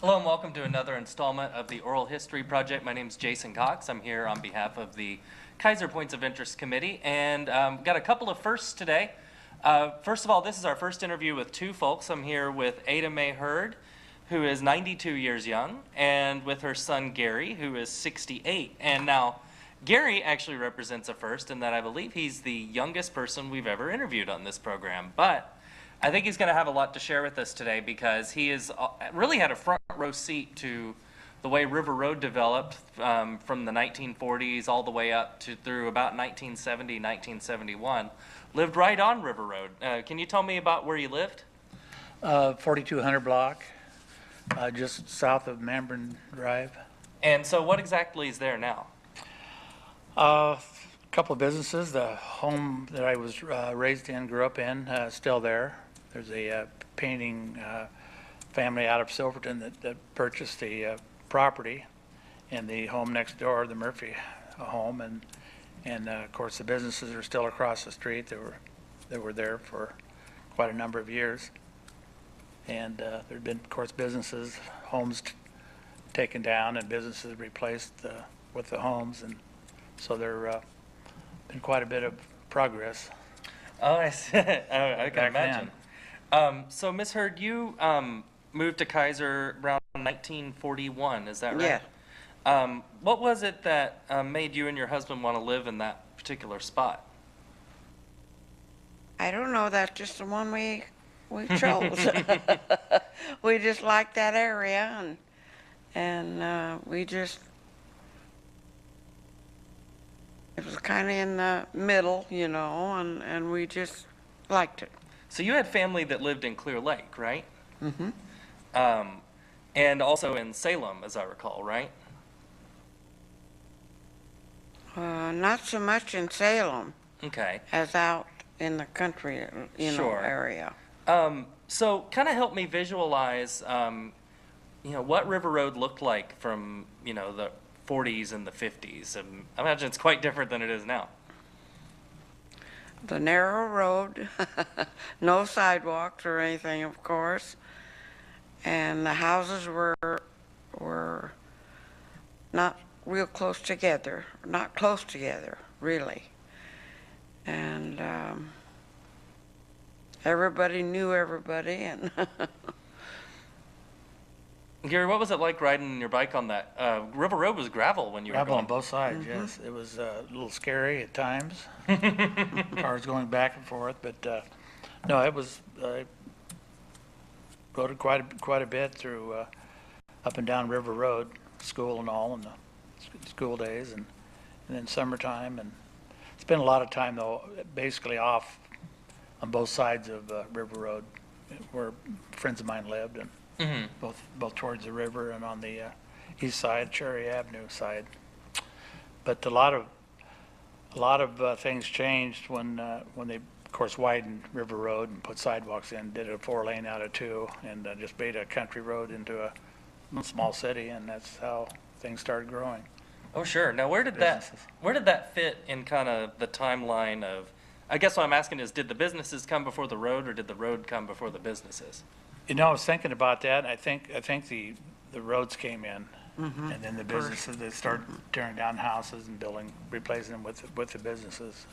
Hello and welcome to another installment of the Oral History Project. My name is Jason Cox. I'm here on behalf of the KEIZER Points of Interest Committee, and got a couple of firsts today. First of all, this is our first interview with two folks. I'm here with MAE HURD, who is 92 years young, and with her son Gary, who is 68. And now, Gary actually represents a first in that I believe he's the youngest person we've ever interviewed on this program. But I think he's going to have a lot to share with us today because he has really had a front row seat to the way River Road developed from the 1940s all the way up to through about 1970, 1971. Lived right on River Road. Can you tell me about where you lived? 4200 block, just south of Membran Drive. And so what exactly is there now? A couple of businesses. The home that I was raised in, grew up in, still there. There's a painting family out of Silverton that purchased the property, and the home next door, the Murphy home, and of course the businesses are still across the street. They were there for quite a number of years, and there'd been, of course, businesses, homes taken down and businesses replaced with the homes, and so there been quite a bit of progress. Oh, I see. I can Back imagine. So, Ms. Hurd, you moved to KEIZER around 1941, is that right? Yeah. What was it that made you and your husband want to live in that particular spot? I don't know. That's just the one we chose. We just liked that area, and we just, it was kind of in the middle, you know, and we just liked it. So you had family that lived in Clear Lake, right? Mm-hmm. And also in Salem, as I recall, right? Not so much in Salem Okay. as out in the country, Sure. area. So kind of help me visualize, what River Road looked like from, the 40s and the 50s. And I imagine it's quite different than it is now. The narrow road, no sidewalks or anything, of course, and the houses were not real close together, not close together, really. And everybody knew everybody, and Gary, what was it like riding your bike on that? River Road was gravel when you were Gravel going. on both sides, yes. It was a little scary at times. Cars going back and forth, but no, it was, rode quite a bit through up and down River Road, school and all, in the school days, and then summertime, and spent a lot of time though, basically off on both sides of River Road, where friends of mine lived, and both towards the river and on the east side, Cherry Avenue side. But a lot of things changed when they, of course, widened River Road and put sidewalks in, did a 4-lane out of 2, and just made a country road into a small city, and that's how things started growing. Oh, sure. Now, where did that fit in kind of the timeline of? I guess what I'm asking is, did the businesses come before the road, or did the road come before the businesses? I was thinking about that. I think the roads came in, and then the businesses, they started tearing down houses and replacing them with the businesses,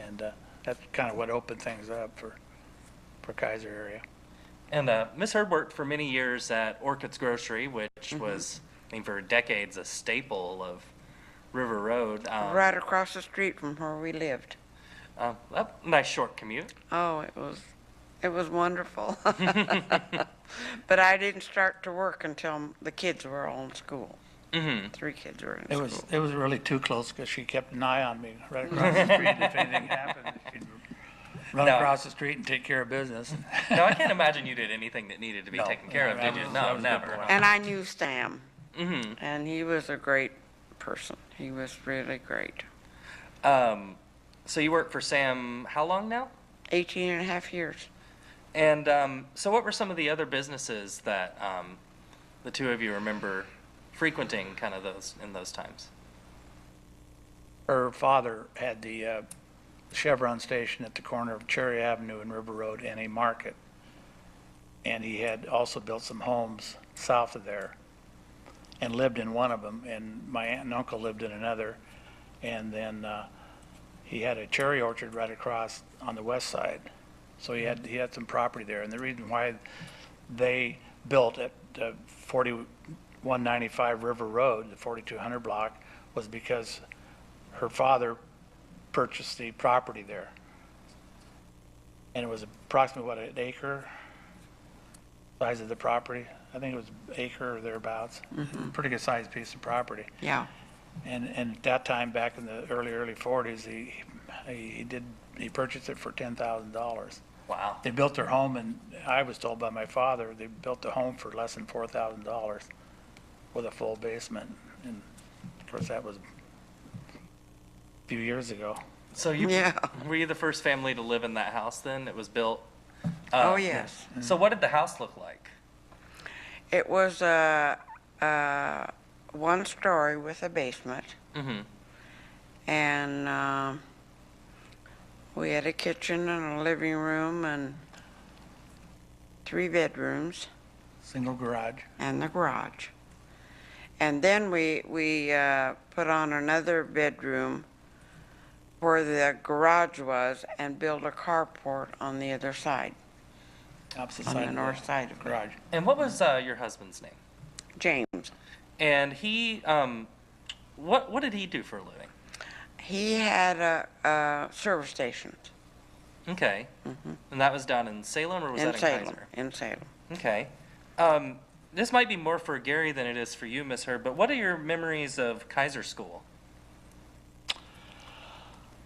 and that's kind of what opened things up for KEIZER area. And Ms. Hurd worked for many years at Orchid's Grocery, which was, for decades, a staple of River Road. right across the street from where we lived. A nice short commute. Oh, it was wonderful. But I didn't start to work until the kids were all in school. 3 kids were in school. It was really too close because she kept an eye on me right across the street. If anything happened, she'd run across the street and take care of business. No, I can't imagine you did anything that needed to be taken care of, did you? No, never. And I knew Sam, and he was a great person. He was really great. So you worked for Sam how long now? 18 and a half years. And so what were some of the other businesses that the two of you remember frequenting kind of in those times? Her father had the Chevron station at the corner of Cherry Avenue and River Road, and a market. and he had also built some homes south of there and lived in one of them, and my aunt and uncle lived in another. And then he had a cherry orchard right across on the west side. So he had some property there. And the reason why they built at 4195 River Road, the 4200 block, was because her father purchased the property there. And it was approximately, what, an acre size of the property? I think it was acre or thereabouts. Pretty good sized piece of property. Yeah. And at that time, back in the early 40s, he purchased it for $10,000. Wow. They built their home, and I was told by my father, they built the home for less than $4,000 with a full basement. And of course, that was a few years ago. So were you the first family to live in that house then? It was built? Oh, yes. So what did the house look like? It was one story with a basement. And we had a kitchen and a living room and 3 bedrooms Single garage. and the garage. And then we put on another bedroom where the garage was and built a carport on the other side, Opposite on side the of north side of it. garage. And what was your husband's name? James. And he, what did he do for a living? He had a service station Okay. And that was down in Salem, or was in that in Salem. Keizer? In Salem. Okay. This might be more for Gary than it is for you, Miss Hurd, but what are your memories of KEIZER School?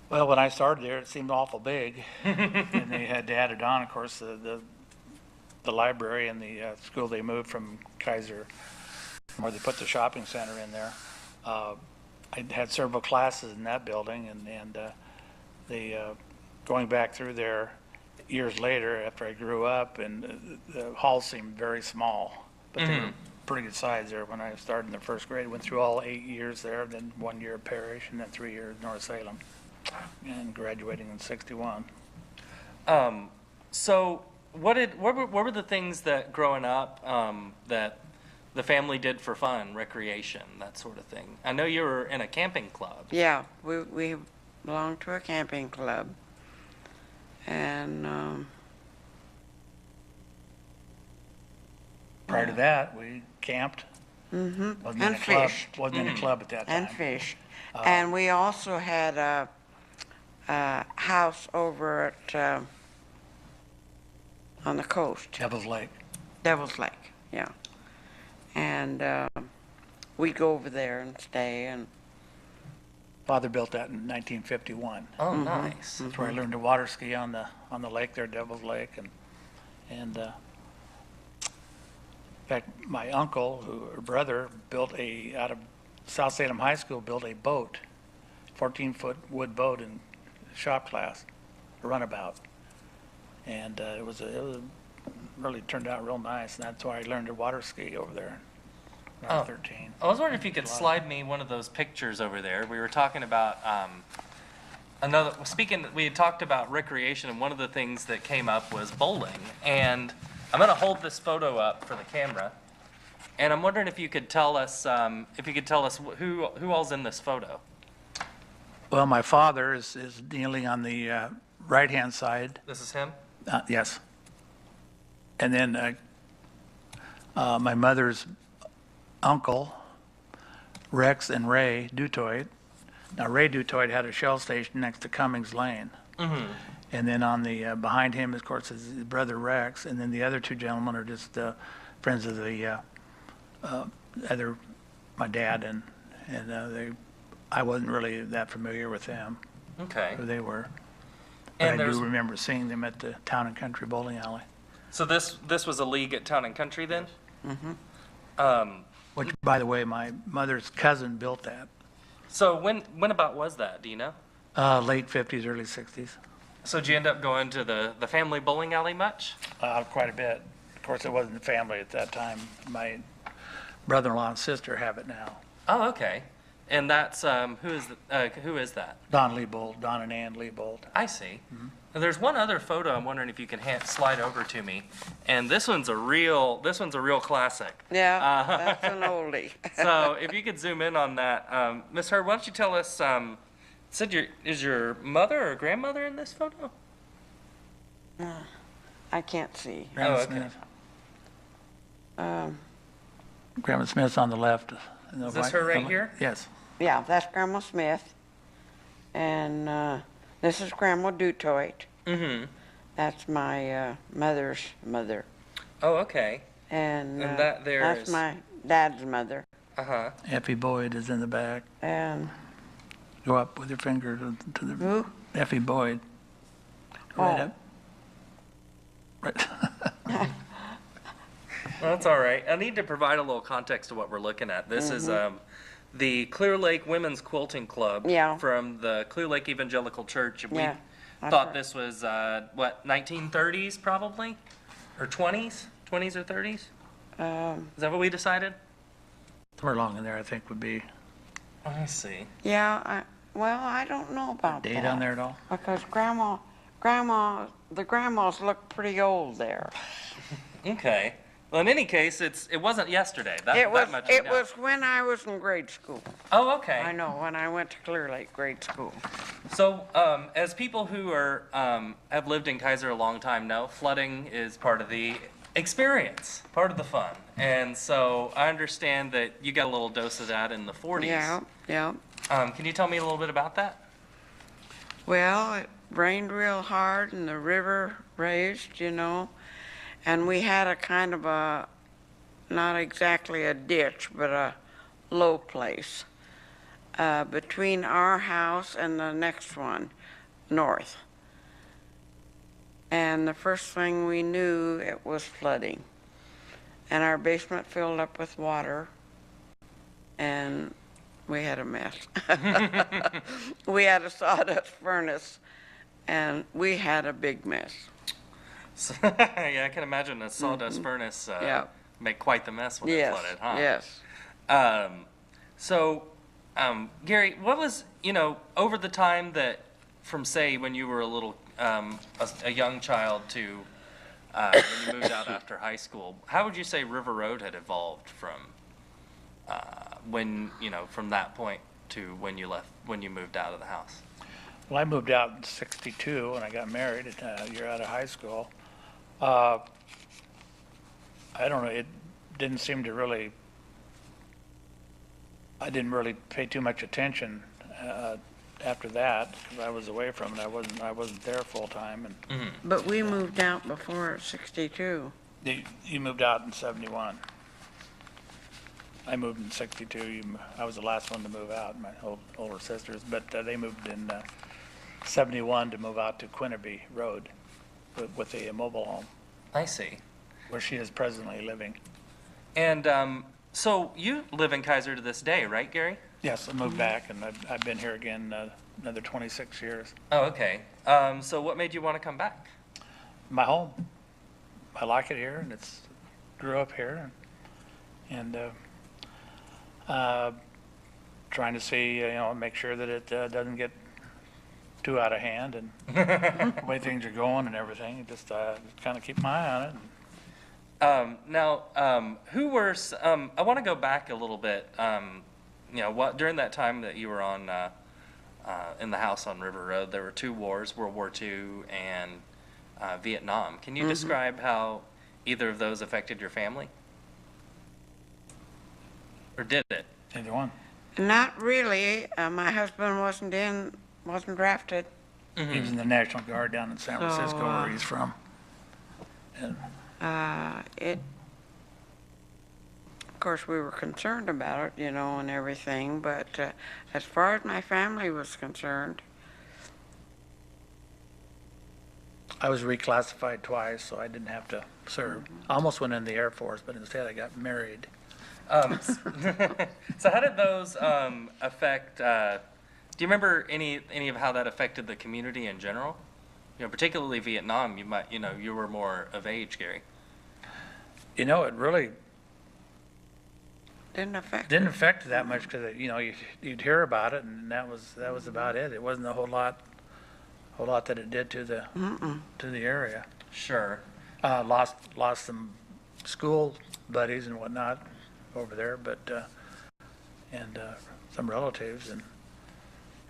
Well, when I started there, it seemed awful big. And they had to add it on, of course, the library and the school they moved from KEIZER, where they put the shopping center in there. I had several classes in that building, and going back through there years later after I grew up, and the halls seemed very small, but they were pretty good size there when I started in the first grade. Went through all 8 years there, then 1 year at Parish, and then 3 years North Salem, and graduating in '61. So what were the things that growing up that the family did for fun, recreation, that sort of thing? I know you were in a camping club. Yeah, we belonged to a camping club. And Prior to that, we camped. Wasn't in and a club. fished. Wasn't in a club at that time. And fished. And we also had a house over at on the coast, Devil's Lake. Devil's Lake, yeah. And we'd go over there and stay, and Father built that in 1951. Oh, nice. That's where I learned to water ski on the lake there, Devil's Lake, and in fact, my uncle, or brother, built out of South Salem High School, built a boat, 14-foot wood boat in shop class, a runabout, and it really turned out real nice, and that's why I learned to water ski over there when I was 13. I was wondering if you could slide me one of those pictures over there. We were talking about we had talked about recreation, and one of the things that came up was bowling. And I'm going to hold this photo up for the camera, and I'm wondering if you could tell us who all's in this photo. Well, my father is kneeling on the right-hand side. This is him? Yes. And then my mother's uncle, Rex and Ray Dutoit. Now, Ray Dutoit had a shell station next to Cummings Lane. And then on the behind him, of course, is his brother Rex. And then the other 2 gentlemen are just friends of the my dad, and I wasn't really that familiar with them, Okay. who they were. But And I do remember seeing them at the Town and Country Bowling Alley. So this was a league at Town and Country then? Which, by the way, my mother's cousin built that. So when about was that? Do you know? Late 50s, early 60s. So did you end up going to the family bowling alley much? Quite a bit. Of course, it wasn't family at that time. My brother-in-law and sister have it now. Oh, okay. And that's, who is that? Don Leibold, Don and Ann Leibold. I see. And there's one other photo I'm wondering if you can slide over to me. And this one's a real classic. Yeah, that's an oldie. So if you could zoom in on that. Ms. Hurd, why don't you tell us, is your mother or grandmother in this photo? I can't see. Grandma Oh, okay. Smith. Um, Grandma Smith's on the left. Is this her right here? Yes. Yeah, that's Grandma Smith. And this is Grandma Dutoit. Mm-hmm. That's my mother's mother. Oh, okay. And that there that's is- my dad's mother. Uh-huh. Effie Boyd is in the back. And Go up with your finger to the. who? Effie Boyd. Right Oh. up. Right. Well, that's all right. I need to provide a little context to what we're looking at. This is the Clear Lake Women's Quilting Club Yeah. from the Clear Lake Evangelical Church. We Yeah, that's thought right. this was, 1930s probably? Or 20s? 20s or 30s? Is that what we decided? Somewhere along in there, I think, would be I see. Yeah, well, I don't know about date that. on there at all. Because the grandmas look pretty old there. Okay. Well, in any case, it wasn't yesterday. That much we It know. was when I was in grade school. Oh, okay. I know, when I went to Clear Lake grade school. So, as people who are have lived in Keizer a long time know, flooding is part of the experience, part of the fun. And so, I understand that you got a little dose of that in the 40s. Yeah, yeah. Can you tell me a little bit about that? Well, it rained real hard and the river raised, and we had a kind of not exactly a ditch, but a low place between our house and the next one, north. And the first thing we knew, it was flooding. And our basement filled up with water, and we had a mess. We had a sawdust furnace, and we had a big mess. So, yeah, I can imagine a sawdust furnace Yeah. make quite the mess when Yes, it flooded, huh? yes. Gary, what was, over the time that, from say when you were a little, a young child to when you moved out after high school, how would you say River Road had evolved from from that point to when you moved out of the house? Well, I moved out in '62 when I got married a year out of high school. I don't know, it didn't seem to really, I didn't really pay too much attention after that, because I was away from it. I wasn't there full time. And But we moved out before '62. you moved out in '71. I moved in '62. I was the last one to move out, my older sisters, but they moved in '71 to move out to Quinnerby Road with a mobile home, I see. where she is presently living. And so you live in Keizer to this day, right, Gary? Yes, I moved back, and I've been here again another 26 years. Oh, okay. So what made you want to come back? My home. I like it here, and grew up here, and trying to see, make sure that it doesn't get too out of hand, and the way things are going and everything. Just kind of keep my eye on it. Who were? I want to go back a little bit. What during that time that you were on in the house on River Road, there were two wars: World War II and Vietnam. Can you describe how either of those affected your family, or did it? Either one. Not really. My husband wasn't drafted. He was in the National Guard down in San Francisco, where he's from. And Of course, we were concerned about it, and everything, but as far as my family was concerned, I was reclassified twice, so I didn't have to serve. I almost went in the Air Force, but instead I got married. So how did those affect? Do you remember any of how that affected the community in general? Particularly Vietnam. You were more of age, Gary. It really Didn't affect Didn't it. affect it that much because, you know, you'd hear about it and that was about it. It wasn't a whole lot that it did to the area. Sure. Lost some school buddies and whatnot over there, but, and some relatives and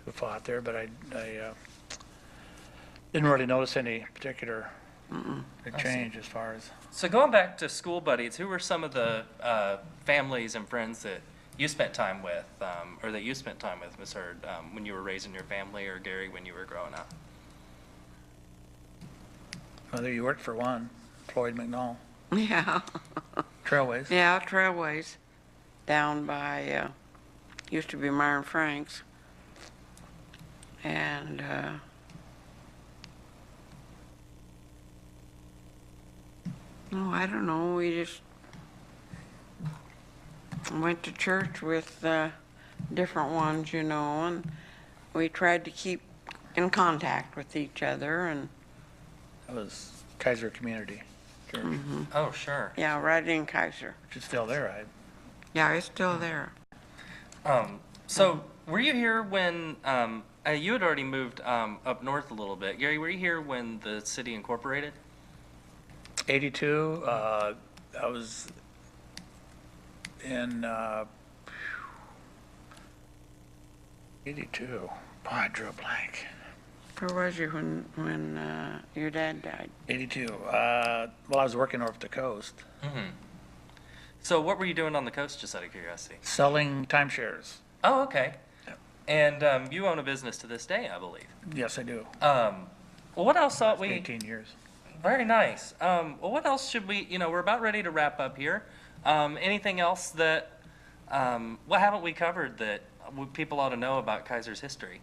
who fought there, but I didn't really notice any particular big change as far as. So going back to school buddies, who were some of the families and friends that you spent time with, or that you spent time with, Ms. Hurd, when you were raising your family, or Gary, when you were growing up? Whether you worked for one, Floyd McNall, Yeah, Trailways. yeah, Trailways, down by, used to be Myron Frank's. And, no, I don't know, we just went to church with, different ones, you know, and we tried to keep in contact with each other, and, That was KEIZER Community Church, Oh, sure. yeah, right in Kaiser. which is still there. Yeah, it's still there. So were you here when, you had already moved up north a little bit. Gary, were you here when the city incorporated? 82, I was in 82. Boy, I drew a blank. Where was you when your dad died? 82. Well, I was working over at the coast, Mm-hmm. So what were you doing on the coast, just out of curiosity? selling timeshares. Oh, okay. Yep. And you own a business to this day, I believe. Yes, I do. Well, what else thought we... 18 years. Very nice. Well, what else should we, we're about ready to wrap up here. Anything else that, what haven't we covered that people ought to know about KEIZER's history?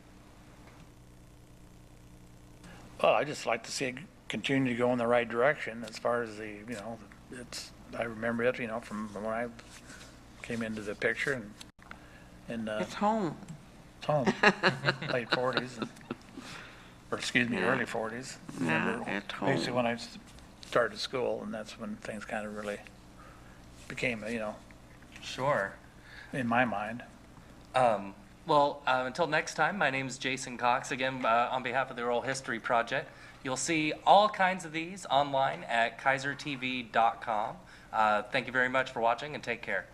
Well, I just like to see it continue to go in the right direction as far as I remember it, from when I came into the picture and It's home. it's home, late 40s, or excuse me, Yeah. early 40s. Yeah, Remember, it's home. basically when I started school, and that's when things kind of really became, Sure. in my mind. Well, until next time, my name's Jason Cox, again, on behalf of the Oral History Project. You'll see all kinds of these online at keizertv.com. Thank you very much for watching, and take care.